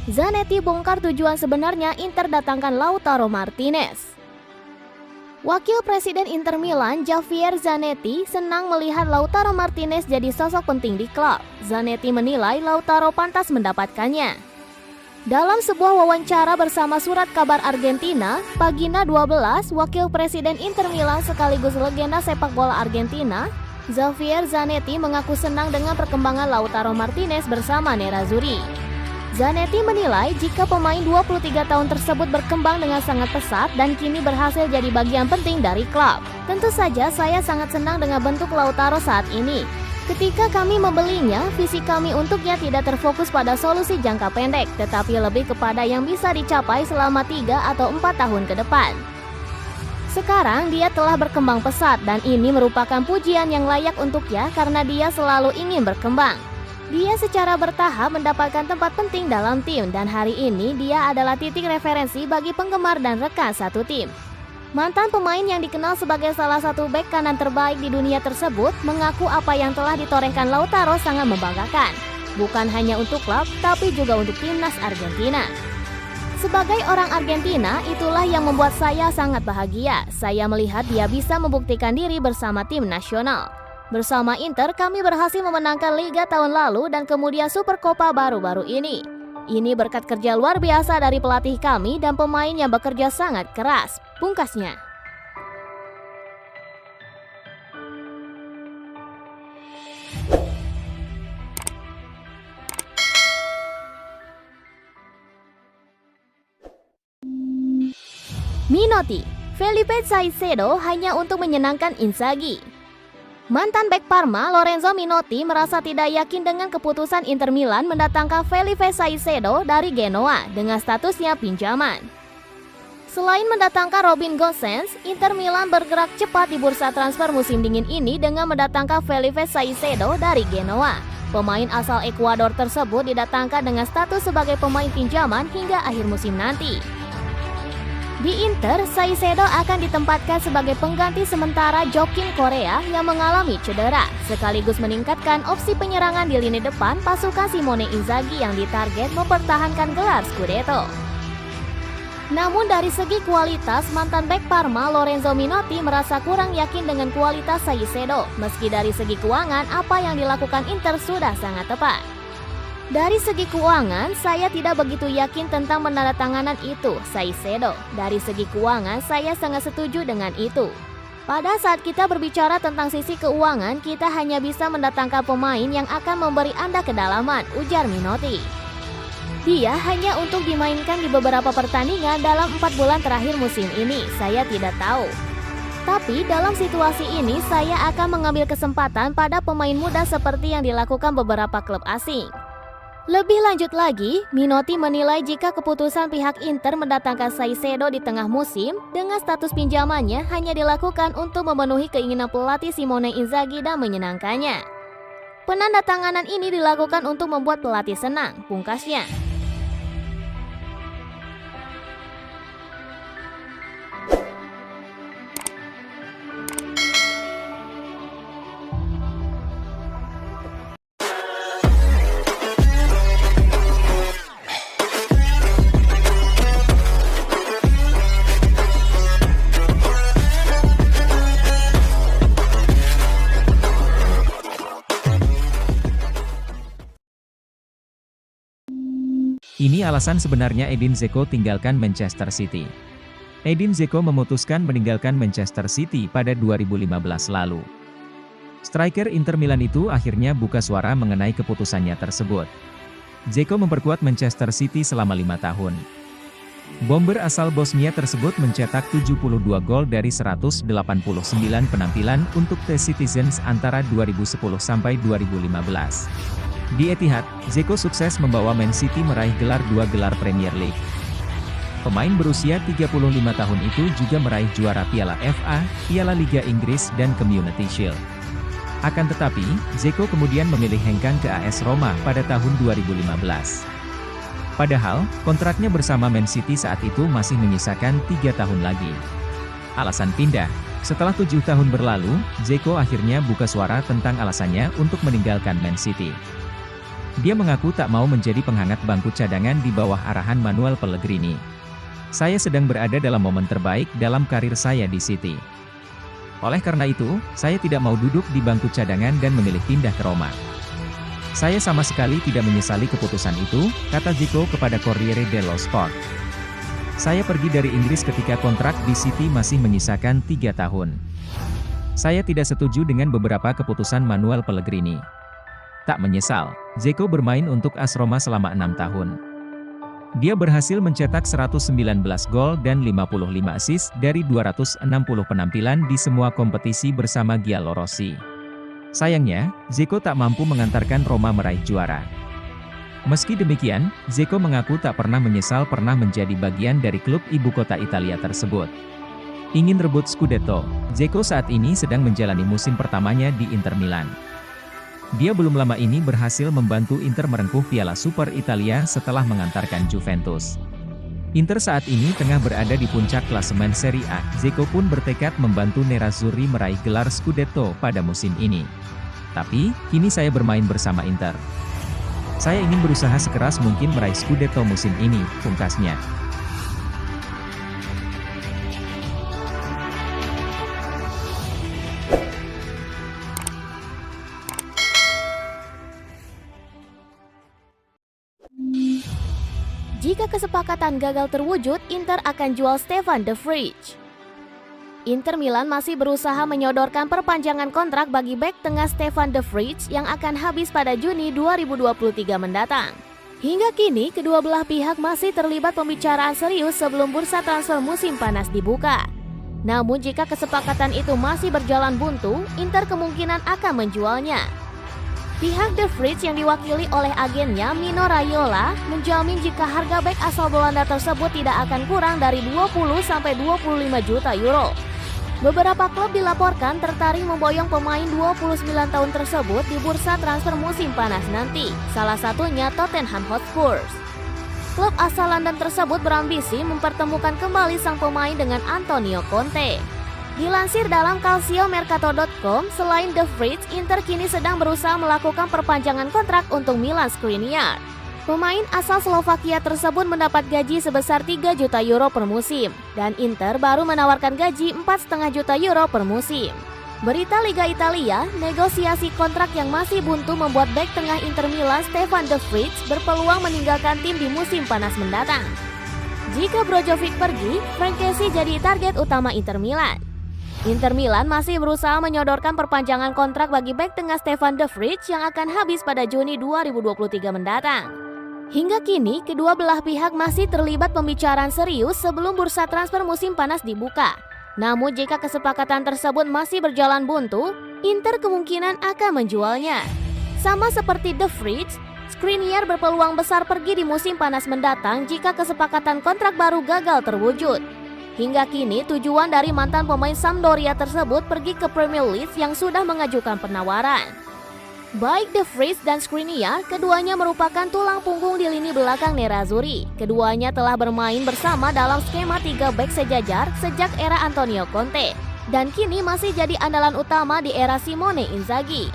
Zanetti bongkar tujuan sebenarnya Inter datangkan Lautaro Martinez. Wakil Presiden Inter Milan, Javier Zanetti, senang melihat Lautaro Martinez jadi sosok penting di klub. Zanetti menilai Lautaro pantas mendapatkannya. Dalam sebuah wawancara bersama Surat Kabar Argentina, Pagina 12, Wakil Presiden Inter Milan sekaligus legenda sepak bola Argentina, Javier Zanetti mengaku senang dengan perkembangan Lautaro Martinez bersama Nerazzurri. Zanetti menilai jika pemain 23 tahun tersebut berkembang dengan sangat pesat dan kini berhasil jadi bagian penting dari klub. Tentu saja saya sangat senang dengan bentuk Lautaro saat ini. Ketika kami membelinya, visi kami untuknya tidak terfokus pada solusi jangka pendek, tetapi lebih kepada yang bisa dicapai selama 3 atau 4 tahun ke depan. Sekarang dia telah berkembang pesat dan ini merupakan pujian yang layak untuknya karena dia selalu ingin berkembang. Dia secara bertahap mendapatkan tempat penting dalam tim dan hari ini dia adalah titik referensi bagi penggemar dan rekan satu tim. Mantan pemain yang dikenal sebagai salah satu bek kanan terbaik di dunia tersebut mengaku apa yang telah ditorehkan Lautaro sangat membanggakan. Bukan hanya untuk klub, tapi juga untuk timnas Argentina. Sebagai orang Argentina, itulah yang membuat saya sangat bahagia. Saya melihat dia bisa membuktikan diri bersama tim nasional. Bersama Inter, kami berhasil memenangkan Liga tahun lalu dan kemudian Supercopa baru-baru ini. Ini berkat kerja luar biasa dari pelatih kami dan pemain yang bekerja sangat keras, pungkasnya. Minotti, Felipe Caicedo hanya untuk menyenangkan Inzaghi. Mantan bek Parma, Lorenzo Minotti merasa tidak yakin dengan keputusan Inter Milan mendatangkan Felipe Caicedo dari Genoa dengan statusnya pinjaman. Selain mendatangkan Robin Gosens, Inter Milan bergerak cepat di bursa transfer musim dingin ini dengan mendatangkan Felipe Caicedo dari Genoa. Pemain asal Ekuador tersebut didatangkan dengan status sebagai pemain pinjaman hingga akhir musim nanti. Di Inter, Caicedo akan ditempatkan sebagai pengganti sementara Joaquim Correa yang mengalami cedera, sekaligus meningkatkan opsi penyerangan di lini depan pasukan Simone Inzaghi yang ditarget mempertahankan gelar Scudetto. Namun dari segi kualitas, mantan bek Parma Lorenzo Minotti merasa kurang yakin dengan kualitas Caicedo, meski dari segi keuangan apa yang dilakukan Inter sudah sangat tepat. Dari segi keuangan, saya tidak begitu yakin tentang penandatanganan itu, Caicedo. Dari segi keuangan, saya sangat setuju dengan itu. Pada saat kita berbicara tentang sisi keuangan, kita hanya bisa mendatangkan pemain yang akan memberi Anda kedalaman, ujar Minotti. Dia hanya untuk dimainkan di beberapa pertandingan dalam 4 bulan terakhir musim ini, saya tidak tahu. Tapi dalam situasi ini, saya akan mengambil kesempatan pada pemain muda seperti yang dilakukan beberapa klub asing. Lebih lanjut lagi, Minotti menilai jika keputusan pihak Inter mendatangkan Caicedo di tengah musim dengan status pinjamannya hanya dilakukan untuk memenuhi keinginan pelatih Simone Inzaghi dan menyenangkannya. Penandatanganan ini dilakukan untuk membuat pelatih senang, pungkasnya. Ini alasan sebenarnya Edin Dzeko tinggalkan Manchester City. Edin Dzeko memutuskan meninggalkan Manchester City pada 2015 lalu. Striker Inter Milan itu akhirnya buka suara mengenai keputusannya tersebut. Dzeko memperkuat Manchester City selama 5 tahun. Bomber asal Bosnia tersebut mencetak 72 gol dari 189 penampilan untuk The Citizens antara 2010 sampai 2015. Di Etihad, Dzeko sukses membawa Man City meraih gelar 2 gelar Premier League. Pemain berusia 35 tahun itu juga meraih juara Piala FA, Piala Liga Inggris dan Community Shield. Akan tetapi, Dzeko kemudian memilih hengkang ke AS Roma pada tahun 2015. Padahal, kontraknya bersama Man City saat itu masih menyisakan 3 tahun lagi. Alasan pindah. Setelah 7 tahun berlalu, Dzeko akhirnya buka suara tentang alasannya untuk meninggalkan Man City. Dia mengaku tak mau menjadi penghangat bangku cadangan di bawah arahan Manuel Pellegrini. Saya sedang berada dalam momen terbaik dalam karir saya di City. Oleh karena itu, saya tidak mau duduk di bangku cadangan dan memilih pindah ke Roma. Saya sama sekali tidak menyesali keputusan itu, kata Zico kepada Corriere dello Sport. Saya pergi dari Inggris ketika kontrak di City masih menyisakan 3 tahun. Saya tidak setuju dengan beberapa keputusan Manuel Pellegrini. Tak menyesal, Zico bermain untuk AS Roma selama 6 tahun. Dia berhasil mencetak 119 gol dan 55 assist dari 260 penampilan di semua kompetisi bersama Giallorossi. Sayangnya, Zico tak mampu mengantarkan Roma meraih juara. Meski demikian, Zico mengaku tak pernah menyesal pernah menjadi bagian dari klub ibu kota Italia tersebut. Ingin rebut Scudetto, Zico saat ini sedang menjalani musim pertamanya di Inter Milan. Dia belum lama ini berhasil membantu Inter merengkuh Piala Super Italia setelah mengantarkan Juventus. Inter saat ini tengah berada di puncak klasemen Serie A. Zico pun bertekad membantu Nerazzurri meraih gelar Scudetto pada musim ini. Tapi, kini saya bermain bersama Inter. Saya ingin berusaha sekeras mungkin meraih Scudetto musim ini, pungkasnya. Jika kesepakatan gagal terwujud, Inter akan jual Stefan De Vrij. Inter Milan masih berusaha menyodorkan perpanjangan kontrak bagi bek tengah Stefan De Vrij yang akan habis pada Juni 2023 mendatang. Hingga kini, kedua belah pihak masih terlibat pembicaraan serius sebelum bursa transfer musim panas dibuka. Namun jika kesepakatan itu masih berjalan buntu, Inter kemungkinan akan menjualnya. Pihak De Vrij yang diwakili oleh agennya Mino Raiola menjamin jika harga bek asal Belanda tersebut tidak akan kurang dari 20-25 juta euro. Beberapa klub dilaporkan tertarik memboyong pemain 29 tahun tersebut di bursa transfer musim panas nanti, salah satunya Tottenham Hotspur. Klub asal London tersebut berambisi mempertemukan kembali sang pemain dengan Antonio Conte. Dilansir dalam calciomercato.com, selain De Vrij, Inter kini sedang berusaha melakukan perpanjangan kontrak untuk Milan Skriniar. Pemain asal Slovakia tersebut mendapat gaji sebesar 3 juta euro per musim, dan Inter baru menawarkan gaji 4,5 juta euro per musim. Berita Liga Italia, negosiasi kontrak yang masih buntu membuat bek tengah Inter Milan Stefan De Vrij berpeluang meninggalkan tim di musim panas mendatang. Jika Brozovic pergi, Frank Kessie jadi target utama Inter Milan. Inter Milan masih berusaha menyodorkan perpanjangan kontrak bagi bek tengah Stefan De Vrij yang akan habis pada Juni 2023 mendatang. Hingga kini, kedua belah pihak masih terlibat pembicaraan serius sebelum bursa transfer musim panas dibuka. Namun jika kesepakatan tersebut masih berjalan buntu, Inter kemungkinan akan menjualnya. Sama seperti De Vrij, Skriniar berpeluang besar pergi di musim panas mendatang jika kesepakatan kontrak baru gagal terwujud. Hingga kini, tujuan dari mantan pemain Sampdoria tersebut pergi ke Premier League yang sudah mengajukan penawaran. Baik De Vrij dan Skriniar, keduanya merupakan tulang punggung di lini belakang Nerazzurri. Keduanya telah bermain bersama dalam skema 3 bek sejajar sejak era Antonio Conte, dan kini masih jadi andalan utama di era Simone Inzaghi.